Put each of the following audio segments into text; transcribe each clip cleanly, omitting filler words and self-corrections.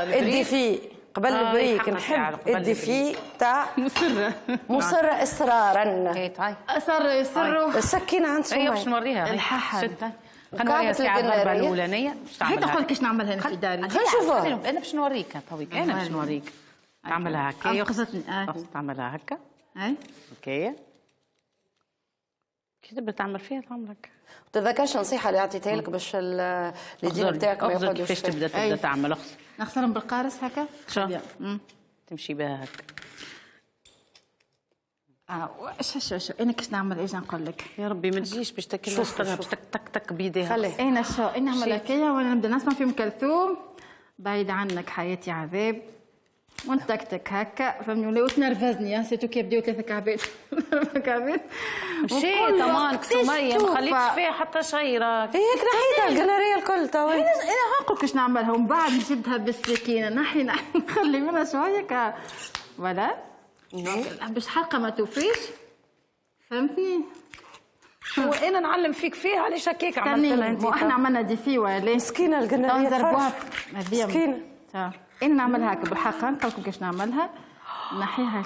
الديفي قبل البريك نحب الديفي تاع مصرة اصرارا. اصر السكينه عند سمية باش نوريها الحاحل. نوريها ساعة الضربة الأولانية. هي تقول لك اش نعملها انا في داري. خلينا نشوفها. أنا باش نوريك تويك. أنا باش نوريك. تعملها هكا. انقذتني. تعملها هكا. اي هكايا. كي تبدا تعمل فيها تعمل هكا. ما تتذكرش نصيحه اللي عطيتها لك باش اليدين نتاعك ما يقعدوش كيفاش تبدا تعمل اخسر. نخسرهم بالقارص هكا. شو تمشي بها هكا. شو انا كيش نعمل ايش نقول لك. يا ربي ما تجيش باش تاكلها باش تك تك بيديها. خليه. انا شو انا نعمل هكايا وانا نبدا نسمع في ام كلثوم بعيد عنك حياتي عذاب ونتكتك هكا فهمني ولا وتنرفزني سيتو كي بديو ثلاثه كعبات كعبات مشي تمام سمية ما خليتش فيها حتى شيره هيك نحيتها القناريه الكل توا. انا هنقول كيش نعملها ومن بعد نشدها بالسكينه نحي نخلي منها شويه ولا باش حلقه ما توفيش فهمتني. وانا نعلم فيك فيها علاش هكاك عملتها انت. احنا عملنا دي ولا مسكينه القناريه نضربوها مسكينه. انا نعملها هكا بالحقيقه نقول لكم كيفاش نعملها نحيها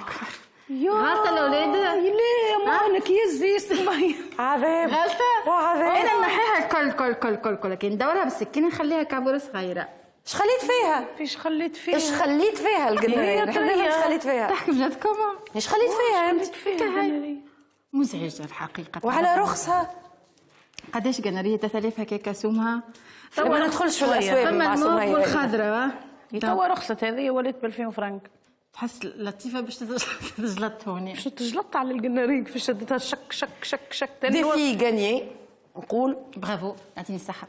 غلطه الاولاد. لا مالك يزي سمية عذاب غلطه وعذاب. انا نحيها الكل كي ندورها بالسكينه نخليها كعبوره صغيره. اش خليت فيها؟ ايش خليت فيها؟ ايش خليت فيها القناريه؟ ايش خليت فيها؟ تحكي بجدكم ايش خليت فيها انت؟ مزعجه الحقيقه. وعلى رخصها قداش قناريه 3000 هكاك سومها. ما ندخلش في الاسواق مع الموف سمية. والخضراء توا رخصت هذه ولات ب 2000 فرنك. تحس لطيفه باش تجلط هوني. باش تجلط على القناريه كيفاش شدتها شك شك شك شك. ديفي غانيي نقول برافو يعطيني الصحه.